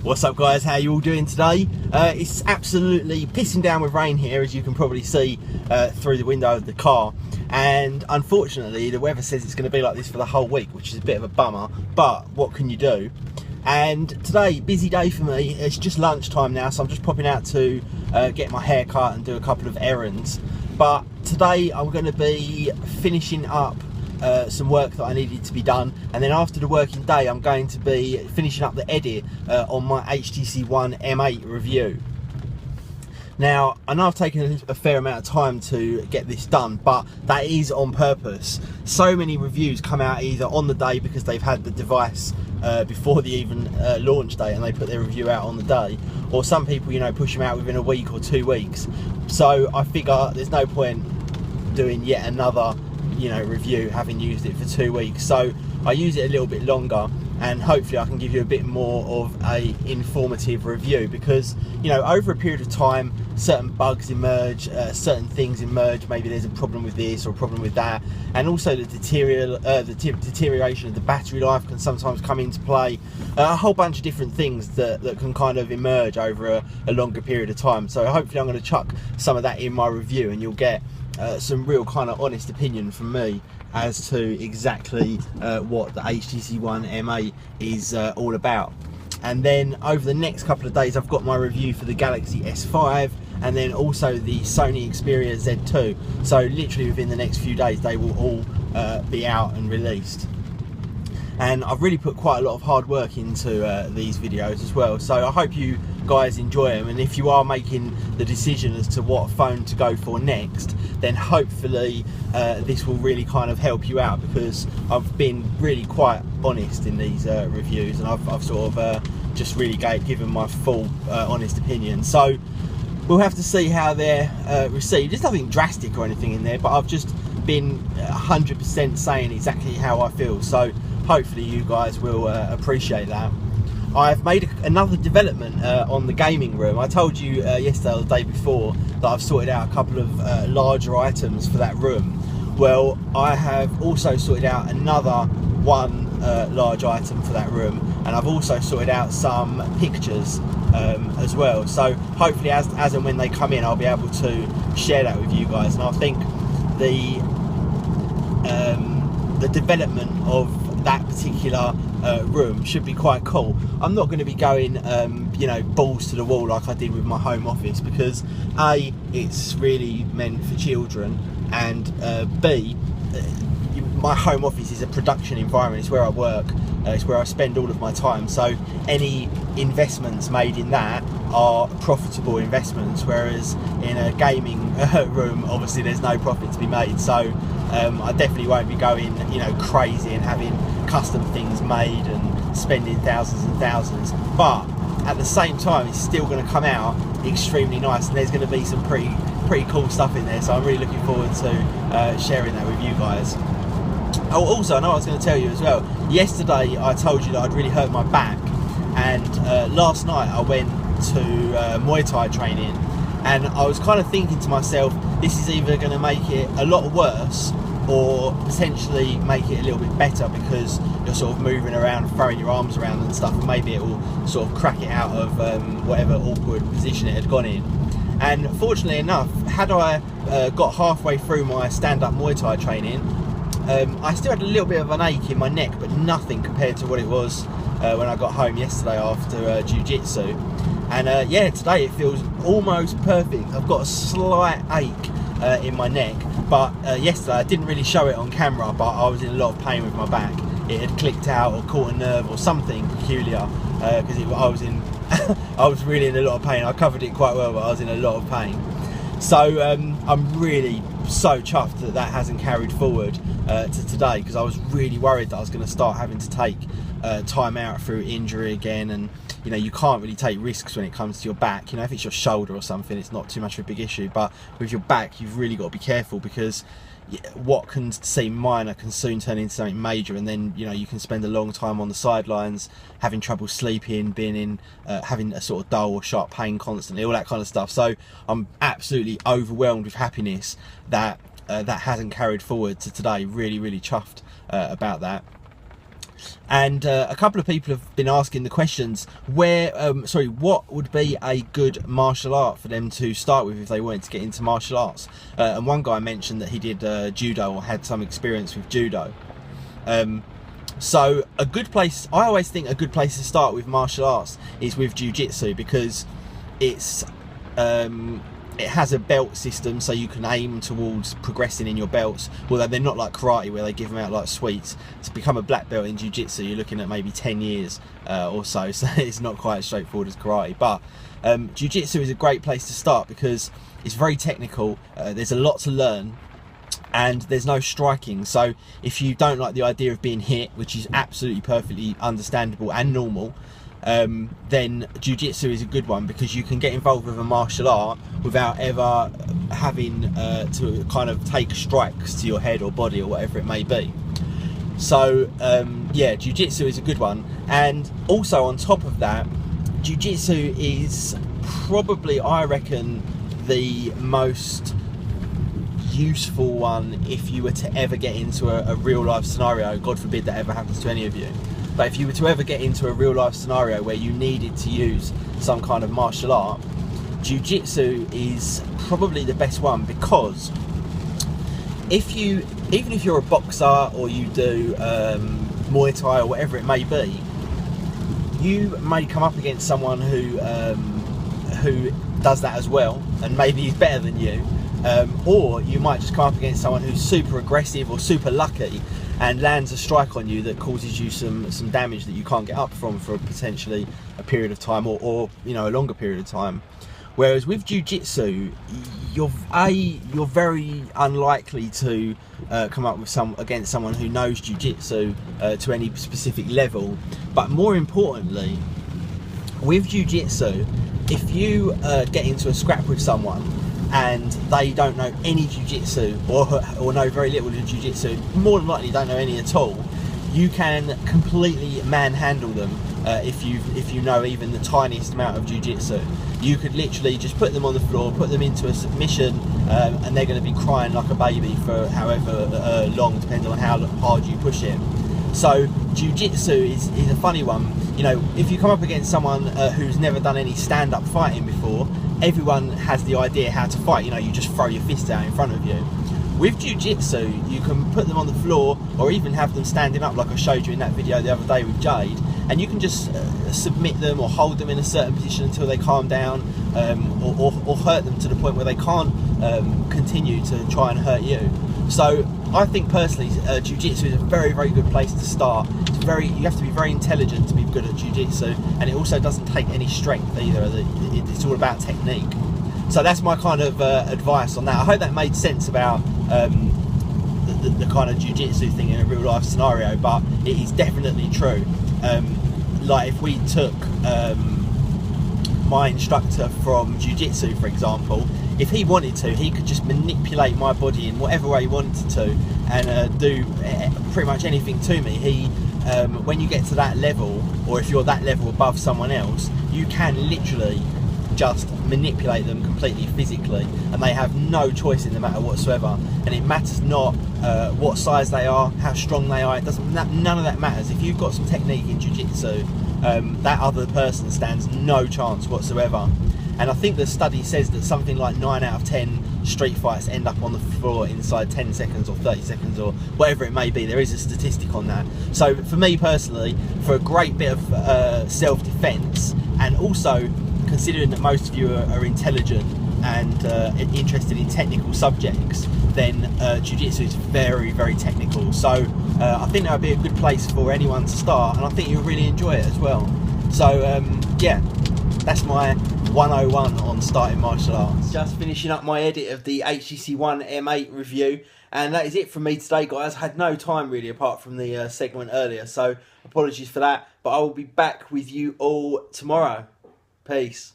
What's up guys, how you all doing today? It's absolutely pissing down with rain here, as you can probably see through the window of the car, and unfortunately the weather says it's going to be like this for the whole week, which is a bit of a bummer, but what can you do? And today, busy day for me. It's just lunchtime now, so I'm just popping out to get my hair cut and do a couple of errands. But today I'm going to be finishing up some work that I needed to be done, and then after the working day I'm going to be finishing up the edit on my HTC One M8 review. Now, I know I've taken a fair amount of time to get this done, but that is on purpose. So many reviews come out either on the day because they've had the device before the even launch date and they put their review out on the day, or some people, you know, push them out within a week or 2 weeks. So I figure there's no point doing yet another, you know, review having used it for 2 weeks. So I use it a little bit longer, and hopefully I can give you a bit more of a informative review, because, you know, over a period of time certain bugs emerge, certain things emerge. Maybe there's a problem with this or a problem with that, and also the deterioration of the battery life can sometimes come into play. A whole bunch of different things that can kind of emerge over a longer period of time. So hopefully I'm going to chuck some of that in my review, and you'll get some real kind of honest opinion from me as to exactly what the HTC One M8 is all about. And then over the next couple of days I've got my review for the Galaxy S5 and then also the Sony Xperia Z2. So literally within the next few days they will all be out and released. And I've really put quite a lot of hard work into these videos as well, so I hope you guys enjoy them. And if you are making the decision as to what phone to go for next, then hopefully this will really kind of help you out, because I've been really quite honest in these reviews, and I've sort of just really given my full honest opinion. So we'll have to see how they're received. There's nothing drastic or anything in there, but I've just been 100% saying exactly how I feel, so hopefully you guys will appreciate that. I've made another development on the gaming room. I told you yesterday or the day before that I've sorted out a couple of larger items for that room. Well, I have also sorted out another one large item for that room, and I've also sorted out some pictures as well. So hopefully as and when they come in I'll be able to share that with you guys. And I think the development of that particular room should be quite cool. I'm not going to be going you know, balls to the wall like I did with my home office, because A, it's really meant for children, and B, my home office is a production environment. It's where I work, it's where I spend all of my time, so any investments made in that are profitable investments, whereas in a gaming room obviously there's no profit to be made. So I definitely won't be going, you know, crazy and having custom things made and spending thousands and thousands, but at the same time it's still going to come out extremely nice, and there's going to be some pretty cool stuff in there. So I'm really looking forward to sharing that with you guys. Oh, also, I know I was going to tell you as well, yesterday I told you that I'd really hurt my back, and last night I went to Muay Thai training, and I was kind of thinking to myself, this is either going to make it a lot worse or potentially make it a little bit better, because you're sort of moving around, throwing your arms around and stuff, and maybe it will sort of crack it out of whatever awkward position it had gone in. And fortunately enough, had I got halfway through my stand-up Muay Thai training, I still had a little bit of an ache in my neck, but nothing compared to what it was when I got home yesterday after jiu-jitsu. And yeah, today it feels almost perfect. I've got a slight ache in my neck, but yesterday I didn't really show it on camera, but I was in a lot of pain with my back. It had clicked out or caught a nerve or something peculiar, because I was in I was really in a lot of pain. I covered it quite well, but I was in a lot of pain. So I'm really so chuffed that that hasn't carried forward to today, because I was really worried that I was going to start having to take time out through injury again. And you know, you can't really take risks when it comes to your back. You know, if it's your shoulder or something, it's not too much of a big issue, but with your back you've really got to be careful, because what can seem minor can soon turn into something major, and then, you know, you can spend a long time on the sidelines having trouble sleeping, being in having a sort of dull or sharp pain constantly, all that kind of stuff. So I'm absolutely overwhelmed with happiness that that hasn't carried forward to today. Really chuffed about that. And a couple of people have been asking the questions what would be a good martial art for them to start with if they wanted to get into martial arts. And one guy mentioned that he did judo, or had some experience with judo. So a good place, I always think a good place to start with martial arts is with jiu-jitsu, because it's it has a belt system, so you can aim towards progressing in your belts, although they're not like karate where they give them out like sweets. To become a black belt in jiu-jitsu, you're looking at maybe 10 years or so it's not quite as straightforward as karate. But jiu-jitsu is a great place to start because it's very technical, there's a lot to learn, and there's no striking. So if you don't like the idea of being hit, which is absolutely perfectly understandable and normal, then jiu-jitsu is a good one, because you can get involved with a martial art without ever having to kind of take strikes to your head or body or whatever it may be. So yeah, jiu-jitsu is a good one. And also on top of that, jiu-jitsu is probably, I reckon, the most useful one if you were to ever get into a real life scenario. God forbid that ever happens to any of you. But if you were to ever get into a real life scenario where you needed to use some kind of martial art, jiu-jitsu is probably the best one, because even if you're a boxer or you do Muay Thai or whatever it may be, you may come up against someone who does that as well, and maybe is better than you, or you might just come up against someone who's super aggressive or super lucky and lands a strike on you that causes you some damage that you can't get up from for potentially a period of time, or you know, a longer period of time. Whereas with jiu-jitsu, you're very unlikely to come up with against someone who knows jiu-jitsu to any specific level. But more importantly, with jiu-jitsu, if you get into a scrap with someone and they don't know any jiu-jitsu, or know very little of jiu-jitsu, more than likely don't know any at all, you can completely manhandle them if you know even the tiniest amount of jiu-jitsu. You could literally just put them on the floor, put them into a submission, and they're going to be crying like a baby for however long, depending on how hard you push it. So jiu-jitsu is a funny one. You know, if you come up against someone who's never done any stand-up fighting before, everyone has the idea how to fight. You know, you just throw your fists out in front of you. With jiu-jitsu, you can put them on the floor, or even have them standing up like I showed you in that video the other day with Jade, and you can just submit them or hold them in a certain position until they calm down, or hurt them to the point where they can't continue to try and hurt you. So I think personally, jiu-jitsu is a very, very good place to start. You have to be very intelligent to be good at jiu-jitsu, and it also doesn't take any strength either. It's all about technique. So that's my kind of advice on that. I hope that made sense about the kind of jiu-jitsu thing in a real life scenario, but it is definitely true. Like if we took my instructor from jiu-jitsu, for example, if he wanted to, he could just manipulate my body in whatever way he wanted to, and do pretty much anything to me. When you get to that level, or if you're that level above someone else, you can literally just manipulate them completely physically, and they have no choice in the matter whatsoever. And it matters not what size they are, how strong they are. It doesn't. None of that matters. If you've got some technique in jiu-jitsu, that other person stands no chance whatsoever. And I think the study says that something like 9 out of 10 street fights end up on the floor inside 10 seconds or 30 seconds or whatever it may be. There is a statistic on that. So for me personally, for a great bit of self-defense, and also considering that most of you are intelligent and interested in technical subjects, then jiu-jitsu is very, very technical. So I think that would be a good place for anyone to start, and I think you'll really enjoy it as well. So yeah, that's my 101 on starting martial arts. Just finishing up my edit of the HTC One M8 review, and that is it from me today, guys. I had no time really apart from the segment earlier, so apologies for that, but I will be back with you all tomorrow. Peace.